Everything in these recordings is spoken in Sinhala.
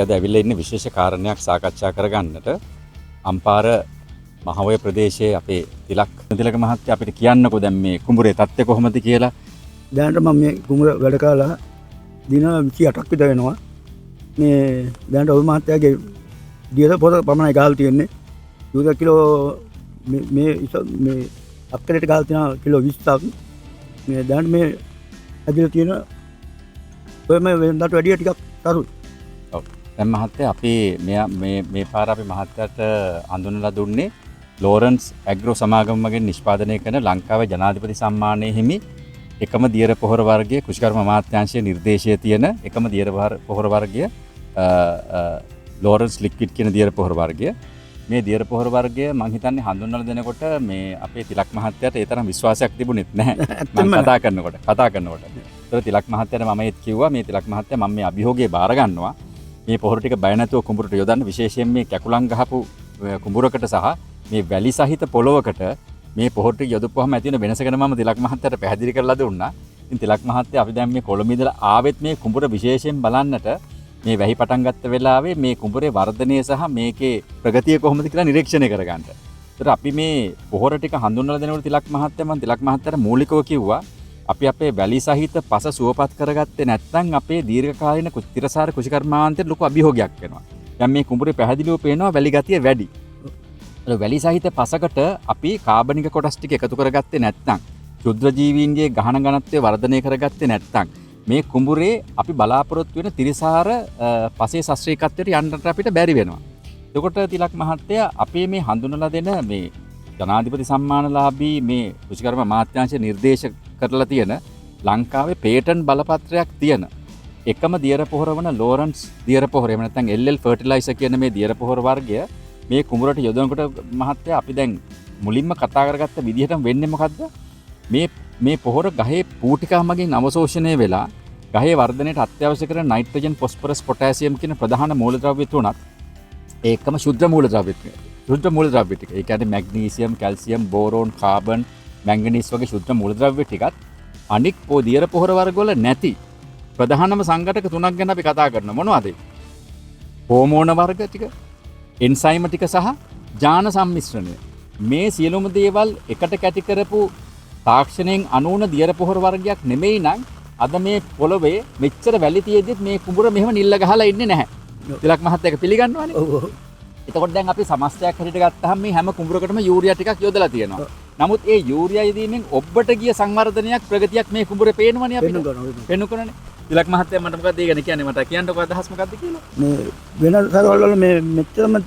අද ඇවිල්ලා ඉන්නේ විශේෂ කාරණයක් සාකච්ඡා කරගන්නට. අම්පාර මහවය ප්‍රදේශයේ අපේ තිලක් මහත්තයා අපිට කියන්නකෝ දැන් මේ කුඹුරේ තත්ත්වය කොහොමද කියලා. දැනට මම මේ කුඹුර වැඩ කරලා දින 28ක් විතර වෙනවා. මේ දැනට ඔය මහත්තයාගේ දියර පොත පමණයි ගහලා තියෙන්නේ. යුද කිලෝ මේ අක්කරයට ගහලා තියෙනවා කිලෝ 20ක්. මේ දැනට මේ ඇදලා තියෙන ඔය මේ වෙනදාට වැඩිය ටිකක් තරුයි. ඔව්. දැන් මහත්තයා අපි මේ පාර අපි මහත්තයාට හඳුන්වලා දුන්නේ ලෝරන්ස් ඇග්‍රෝ සමාගම මගින් නිෂ්පාදනය කරන ලංකාවේ ජනාධිපති සම්මානයේ හිමි එකම දියර පොහොර වර්ගයේ කෘෂිකර්ම අමාත්‍යාංශයේ නිර්දේශය තියෙන එකම දියර පොහොර වර්ගය ලෝරන්ස් ලික්විඩ් කියන දියර පොහොර වර්ගය. මේ දියර පොහොර වර්ගය මම හිතන්නේ හඳුන්වලා දෙනකොට මේ අපේ තිලක් මහත්තයාට ඒ තරම් විශ්වාසයක් තිබුණෙත් නැහැ. මම කතා කරනකොට. ඒතර තිලක් මහත්තයාට මම ඒත් කිව්වා මේ තිලක් මහත්තයා මම මේ අභියෝගය බාර ගන්නවා. මේ පොහොර ටික බය නැතුව කුඹුරට යොදන්න, විශේෂයෙන් මේ කැකුලන් ගහපු කුඹුරකට සහ මේ වැලි සහිත පොළොවකට මේ පොහොර ටික යොදපුවාම ඇති වෙන වෙනස ගැන මම තිලක් මහත්තයාට පැහැදිලි කරලා දුන්නා. ඉතින් තිලක් මහත්තයා අපි දැන් මේ කොළඹ ඉඳලා ආවෙත් මේ කුඹුර විශේෂයෙන් බලන්නට මේ වැහි පටන් ගත්ත වෙලාවේ මේ කුඹුරේ වර්ධනය සහ මේකේ ප්‍රගතිය කොහොමද කියලා නිරීක්ෂණය කරගන්න. ඒතර අපි මේ පොහොර ටික හඳුන්වලා දෙනකොට තිලක් මහත්තයා මම තිලක් මහත්තයාට මූලිකව කිව්වා අපි අපේ වැලි සහිත පස සුවපත් කරගත්තේ නැත්නම් අපේ දීර්ඝකාලීන තිරසාර කෘෂිකර්මාන්තයට ලොකු අභියෝගයක් වෙනවා. දැන් මේ කුඹුරේ පැහැදිලිව පේනවා වැලි ගතිය වැඩි. වැලි සහිත පසකට අපි කාබනික කොටස් ටික එකතු කරගත්තේ නැත්නම් ක්ෂුද්‍ර ජීවීන්ගේ ගහන ඝනත්වය වර්ධනය කරගත්තේ නැත්නම් මේ කුඹුරේ අපි බලාපොරොත්තු වෙන තිරසාර පසේ ශාස්ත්‍රීයත්වයට යන්නට අපිට බැරි වෙනවා. එතකොට තිලක් මහත්තයා අපේ මේ හඳුනලා දෙන මේ ජනාධිපති සම්මානලාභී මේ කෘෂිකර්ම අමාත්‍යාංශය නිර්දේශ කරලා තියෙන ලංකාවේ පේටන්ට් බලපත්‍රයක් තියෙන එකම දියර පොහොර වන ලෝරන්ස් දියර පොහොර එහෙම නැත්නම් LL ෆර්ටිලයිසර් කියන මේ දියර පොහොර වර්ගය මේ කුඹුරට යොදනකොට මහත්තයා අපි දැන් මුලින්ම කතා කරගත්ත විදිහටම වෙන්නේ මොකද්ද? මේ පොහොර ගහේ පූටිකා මගින් අවශෝෂණය වෙලා ගහේ වර්ධනයට අත්‍යවශ්‍ය කරන නයිට්‍රජන්, ෆොස්ෆරස්, පොටෑසියම් කියන ප්‍රධාන මූලද්‍රව්‍ය තුනත් ඒකම ශුද්ධ මූලද්‍රව්‍ය ටික. ඒ කියන්නේ මැග්නීසියම්, කැල්සියම්, බෝරෝන්, කාබන්, මැංගනීස් වගේ ශුද්ධ මූලද්‍රව්‍ය ටිකත් අනික් දියර පොහොර වර්ගවල නැති ප්‍රධානම සංඝටක තුනක් ගැන අපි කතා කරනවා. මොනවද? හෝමෝන වර්ග ටික, එන්සයිම ටික සහ ජාන සම්මිශ්‍රණය. මේ සියලුම දේවල් එකට කැටි කරපු තාක්ෂණයෙන් අනුන දියර පොහොර වර්ගයක් නෙමෙයි නම් අද මේ පොළොවේ මෙච්චර වැලි තියෙද්දිත් මේ කුඹුර මෙහෙම නිල්ල ගහලා ඉන්නේ නැහැ. තිලක් මහත්තයා ඒක පිළිගන්නවනේ. ඔව්. එතකොට දැන් අපි සමස්තයක් හැටියට ගත්තාම මේ හැම කුඹුරකටම යූරියා ටිකක් යොදලා තියෙනවා. නමුත් ඒ යූරියා යෙදීමෙන් ඔබට ගිය සංවර්ධනයක් ප්‍රගතියක් මේ කුඹුරේ පේනවනේ අපිට. පේනකොනේ. තිලක් මහත්තයා මට මොකක්ද ඒ ගැන කියන්නේ? මට කියන්නකෝ අදහස් මොකක්ද කියලා. මේ වෙන සරවල වල මේ මෙච්චරම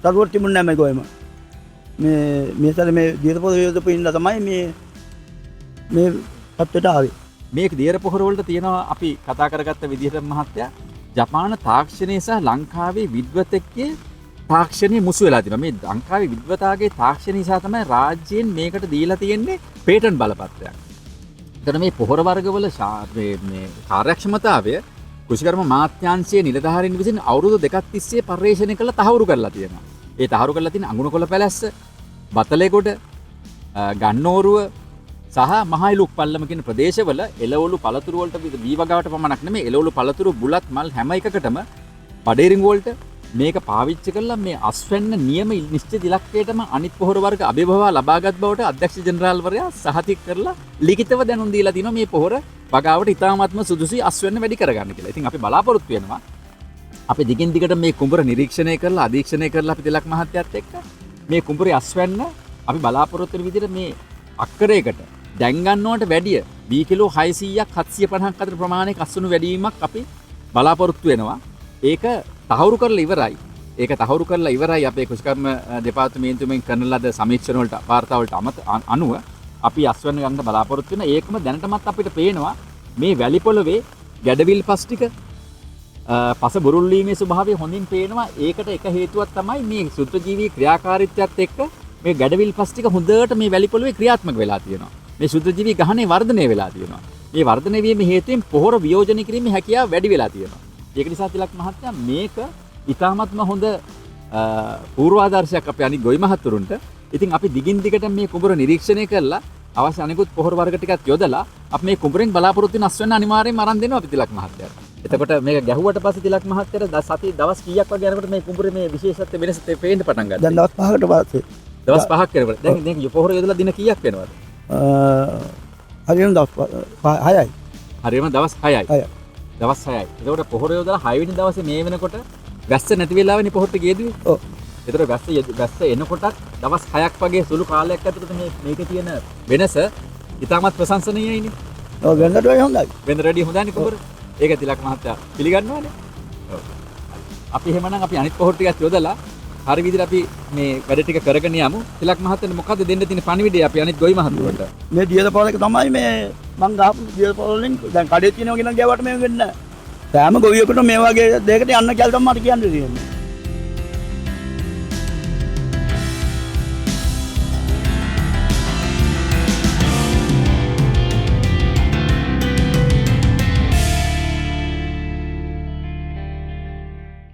තරුවක් තිබුණේ නැහැ මේ ගොයම. මේ සැර මේ දියර පොහොර යොදපු ඉන්න තමයි මේ පත්තට ආවේ. මේක දියර පොහොර වලට තියෙනවා අපි කතා කරගත්ත විදිහට මහත්තයා ජපාන තාක්ෂණය සහ ලංකාවේ විද්වතෙක්ගේ තාක්ෂණය මුසු වෙලා තියෙනවා. මේ ලංකාවේ විද්වතාගේ තාක්ෂණය නිසා තමයි රාජ්‍යයෙන් මේකට දීලා තියෙන්නේ පේටන්ට් බලපත්‍රයක්. එතන මේ පොහොර වර්ගවල මේ කාර්යක්ෂමතාවය කෘෂිකර්ම අමාත්‍යාංශයේ නිලධාරීන් විසින් අවුරුදු 2ක් තිස්සේ පර්යේෂණය කරලා තහවුරු කරලා තියෙනවා. ඒ තහවුරු කරලා තියෙන අඟුණකොළ පැලැස්ස, බතලේගොඩ, ගන්නෝරුව සහ මහයිලුක් පල්ලම කියන ප්‍රදේශවල එළවලු පළතුරු වලට වී වගාවට පමණක් නෙමෙයි එළවලු පළතුරු බුලත් මල් හැම එකකටම බඩේරින් වලට මේක පාවිච්චි කරලා මේ අස්වැන්න නියම නිශ්චිත ඉලක්කයටම අනිත් පොහොර වර්ග අභිභවා ලබාගත් බවට අධ්‍යක්ෂ ජෙනරාල්වරයා සහතික කරලා ලිඛිතව දැනුම් දීලා තිනවා මේ පොහොර වගාවට ඉතාමත්ම සුදුසුයි අස්වැන්න වැඩි කරගන්න කියලා. ඉතින් අපි බලාපොරොත්තු වෙනවා අපි දිගින් දිගට මේ කුඹුර නිරීක්ෂණය කරලා අධීක්ෂණය කරලා අපි තිලක් මහත්තයාත් එක්ක මේ කුඹුරේ අස්වැන්න අපි බලාපොරොත්තු වෙන විදිහට මේ අක්කරයකට දැන් ගන්නවට වැඩිය B කිලෝ 600ක් 750ක් අතර ප්‍රමාණයක අස්වැන්නු වැඩිවීමක් අපි බලාපොරොත්තු වෙනවා. ඒක තහවුරු කරලා ඉවරයි අපේ කෘෂිකර්ම දෙපාර්තමේන්තුවෙන් කරන ලද සමීක්ෂණ වලට වාර්තා වලට අනුව අපි අස්වැන්න ගන්න බලාපොරොත්තු වෙන. ඒකම දැනටමත් අපිට පේනවා මේ වැලි පොළවේ ගැඩවිල් පස් ටික පස බුරුල් වීමේ ස්වභාවය හොඳින් පේනවා. ඒකට එක හේතුවක් තමයි මේ සුත්‍රජීවී ක්‍රියාකාරීත්වයත් එක්ක මේ ගැඩවිල් පස් ටික හොඳට මේ වැලි පොළවේ ක්‍රියාත්මක වෙලා තියෙනවා. මේ සුත්‍රජීවී ගහනේ වර්ධනය වෙලා තියෙනවා. මේ වර්ධනය වීමේ හේතුවෙන් පොහොර වියෝජනය කිරීමේ හැකියාව වැඩි වෙලා තියෙනවා. ඒක නිසා තිලක් මහත්තයා මේක ඉතාමත්ම හොඳ පූර්වාදර්ශයක් අපේ අනිත් ගොවි මහතුරුන්ට. ඉතින් අපි දිගින් දිගට මේ කුඹුර නිරීක්ෂණය කරලා අවශ්‍ය අනිකුත් පොහොර වර්ග ටිකක් යොදලා අපි මේ කුඹුරෙන් බලාපොරොත්තු වෙන අස්වැන්න අනිවාර්යයෙන්ම අරන් දෙනවා අපි තිලක් මහත්තයාට. එතකොට මේක ගැහුවට පස්සේ තිලක් මහත්තයාට සති දවස් කීයක් වගේ යනකොට මේ කුඹුරේ මේ විශේෂත්වය වෙනස පේන්න පටන් ගත්තා. දැන් දවස් 5කට පස්සේ දවස් 5ක් වෙනකොට. දැන් පොහොර යොදලා දින කීයක් වෙනවද? හරියටම දවස් 6යි. හරියම දවස් 6යි. 6යි. දවස් 6යි. එතකොට පොහොර යොදලා 6 වෙනි දවසේ මේ වෙනකොට වැස්ස නැති වෙලාවෙනේ පොහොරට ගියදුවේ. ඔව්. එතකොට වැස්ස එනකොටත් දවස් 6ක් වගේ සුළු කාලයක් ඇතුළත මේකේ තියෙන වෙනස ඉතාමත් ප්‍රශංසනීයයිනේ. ඔව් වෙනදට වඩා හොඳයි. වෙනද රෙඩි හොඳයිනේ කුඹර. ඒක තිලක් මහත්තයා පිළිගන්නවනේ. ඔව්. අපි එහෙමනම් අපි අනිත් පොහොර ටිකත් යොදලා හරි විදිහට අපි මේ වැඩ ටික කරගෙන යමු. තිලක් මහත්තයාට මොකද්ද දෙන්න තියෙන පණිවිඩය අපි අනිත් ගොවි මහතුන්ට? මේ දියද පොල එක තමයි මේ මං ගහපු දියද පොලෙන් දැන් කඩේ තියෙනවා කියන ගියාවට මේ වෙන්නේ නැහැ. සෑම ගොවියෙකුට මේ වගේ දෙයකට යන්න කියලා තමයි මට කියන්න තියෙන්නේ.